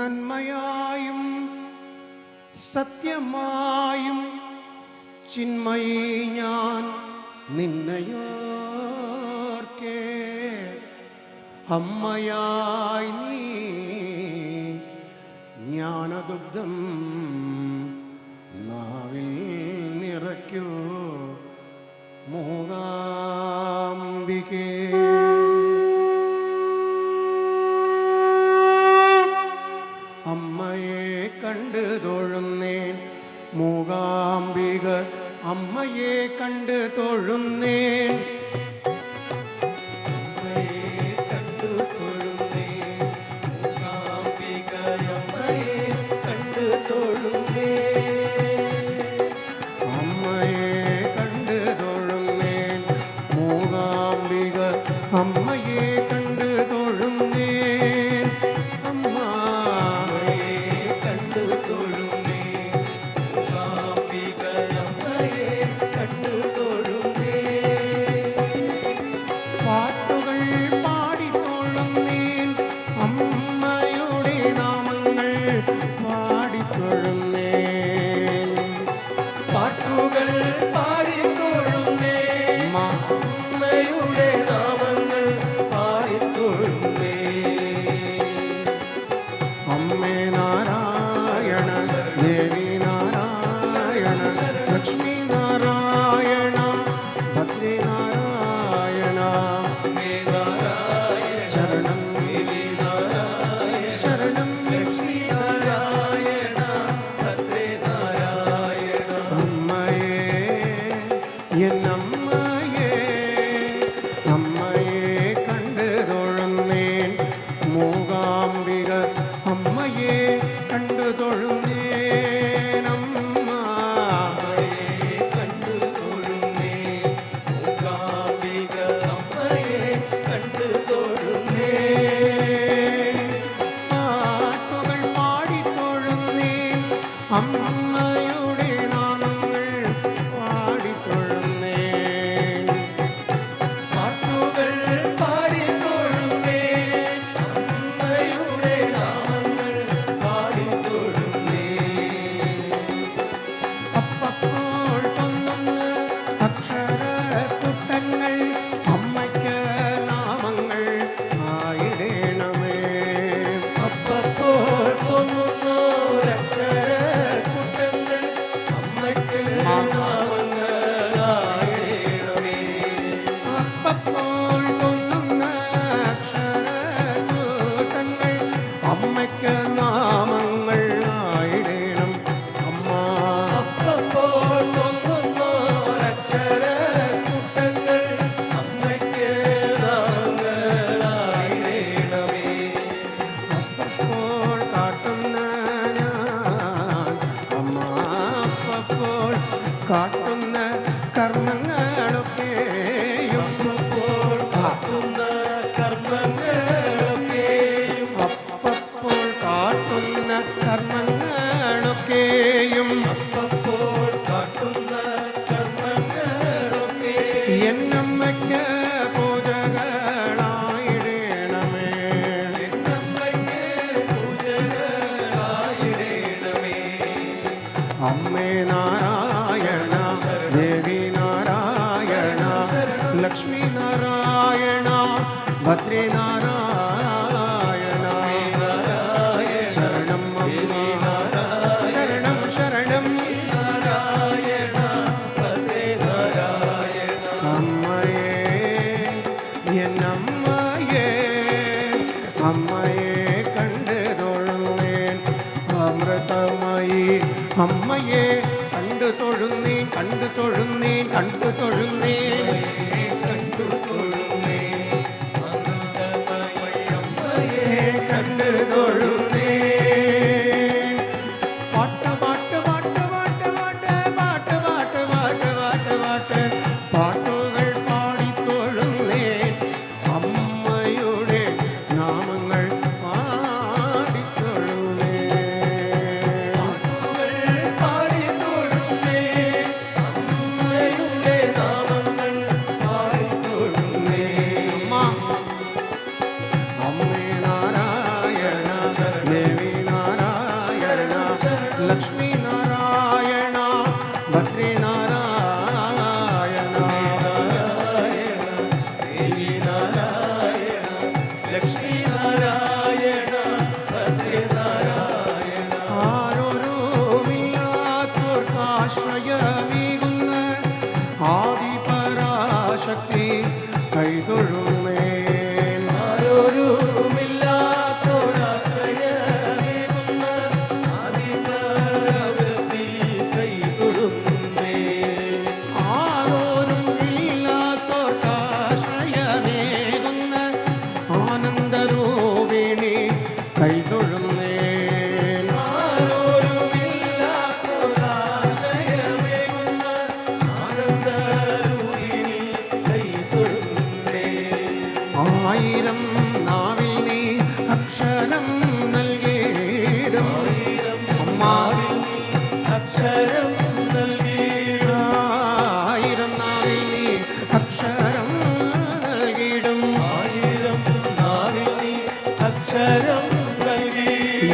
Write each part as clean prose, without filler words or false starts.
നന്മയായും സത്യമായും ചിന്മയി ഞാൻ നിന്നയോർക്കേ. അമ്മയായി നീ ജ്ഞാനദുഗ്ധം നാവിൽ നിറയ്ക്കൂ മൂകാംബികേ. അമ്മയെ കണ്ട് തൊഴുന്നേൻ മൂകാംബിക, അമ്മയെ കണ്ട് തൊഴുന്നേൻ. അമ്മയെ കണ്ട് തൊഴുന്നേൻ, അമ്മയെ കണ്ട് തൊഴുന്നേൻ, മൂകാംബിക അമ്മയെ കണ്ട് തൊഴുന്നേൻ. പാട്ടുകൾ പാടി തൊഴുന്നേൻ, അമ്മയുടെ നാമങ്ങൾ പാടി തൊഴുന്നേൻ. പാട്ടുകൾ പാടി തൊഴുന്നേൻ, അമ്മയുടെ നാമങ്ങൾ പാടി തൊഴുന്നേൻ. അമ്മേ നാരായണ, ദേവി നാരായണ, ലക്ഷ്മി നാരായണ, ഭദ്രേ നാരായണ. ശരണം ദേവി നാരായണ, ശരണം ലക്ഷ്മി നാരായണ, ഭദ്രേ നാരായണ. അമ്മയെ എന്നമ്മയെ, അമ്മയെ കണ്ട് തൊഴുന്നേൻ മൂകാംബിക, അമ്മയെ കണ്ട് തൊഴുന്നേൻ. അമ്മയെ കണ്ട് തൊഴുന്നേൻ മൂകാംബിക, അമ്മയെ കണ്ട് തൊഴുന്നേൻ. പാട്ടുകൾ പാടി തൊഴുന്നേൻ, അമ്മയുടെ നാമങ്ങൾ പാടി തൊഴുന്നേൻ. പാട്ടുകൾ പാടി തൊഴുന്നേൻ, അമ്മയുടെ നാമങ്ങൾ പാടി തൊഴുന്നേൻ. അപ്പപ്പോൾ തൊന്നുന്ന അക്ഷരക്കുട്ടങ്ങൾ അമ്മയ്ക്ക് നാമങ്ങൾ ആയിടേണമേ. അപ്പപ്പോൾ തൊന്നുന്നോരക്ഷരക്കുട്ടങ്ങൾ അമ്മയ്ക്ക് നാമങ്ങളായിടേണമേ. അപ്പപ്പോൾ തൊന്നുന്ന അക്ഷരക്കൂട്ടങ്ങൾ അമ്മയ്ക്ക് നാമങ്ങൾ ആയിടേണം. അമ്മ അപ്പപ്പോൾ തൊന്നുന്നോരക്ഷരക്കൂട്ടങ്ങൾ അമ്മയ്ക്ക് നാമങ്ങളായിടേണമേ. അപ്പപ്പോൾ കാട്ടുന്ന ഞാൻ, അമ്മ അപ്പപ്പോൾ കാട്ടുന്ന കർമ്മങ്ങളൊക്കെയും, അപ്പപ്പോൾ കാട്ടുന്ന കർമ്മങ്ങളൊക്കെയും, അപ്പപ്പോൾ കാട്ടുന്ന കർമ്മങ്ങളൊക്കെയും, അപ്പപ്പോൾ കാട്ടുന്ന കർമ്മങ്ങളൊക്കെയും എന്നമ്മയ്ക്ക് പൂജകളായിടേണമേ. എന്നമ്മയ്ക്ക് പൂജകളായിടേണമേ. അമ്മേ നാരായണ, ദേവി നാരായണ, ലക്ഷ്മി നാരായണ, ഭദ്രേ നാരായണ. ശരണം അമ്മേ, ശരണം ശരണം നാരായണ, ഭദ്രേ നാരായണ. അമ്മയെ എന്നമ്മയെ, അമ്മയെ കണ്ട് തൊഴുന്നേൻ അമൃതമായി, അമ്മയെ കണ്ട് തൊഴുന്നേൻ, കണ്ട് തൊഴുന്നേൻ, കണ്ട് തൊഴുന്നേൻ, കണ്ടു തൊഴുന്നേൻ. അമൃതമായി അമ്മയെ കണ്ട് തൊഴുന്നേൻ. പാട്ട് പാട്ട് പാട്ട് പാട്ട് പാട്ട് പാട്ട് പാട്ട് പാട്ട് പാട്ട് പാട്ട് പാട്ടുകൾ പാടി തൊഴുന്നേൻ, അമ്മയുടെ നാമങ്ങൾ പാടി തൊഴുന്നേൻ. പാട്ടുകൾ പാടി തൊഴുന്നേൻ, അമ്മ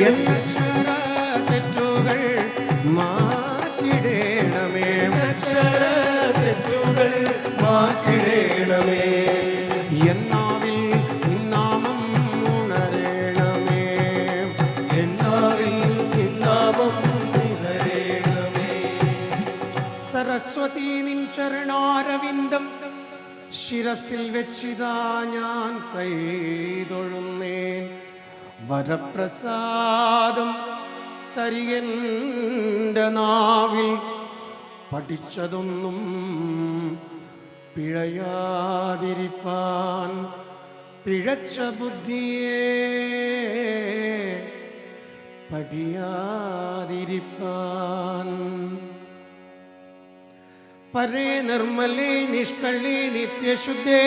എന്നക്ഷര തെറ്റുകൾ മാറ്റിടേണമേ, അക്ഷര തെറ്റുകൾ മാറ്റിടേണമേ. എന്നാവിൽ നിന്നാമം ഉണരേണമേ, എന്നാവിൽ നിന്നാമം ഉണരേണമേ. സരസ്വതി നിൻ ചരണാരവിന്ദം ശിരസിൽ വെച്ചിതാ ഞാൻ കൈതൊഴുന്നേൻ. വരപ്രസാദം തരികൻ്റെ നാവിൽ പഠിച്ചതൊന്നും പിഴയാതിരിപ്പാൻ, പിഴച്ച ബുദ്ധിയെ പഠിയാതിരിപ്പാൻ. പരേ നിർമ്മലേ നിഷ്കളേ നിത്യശുദ്ധേ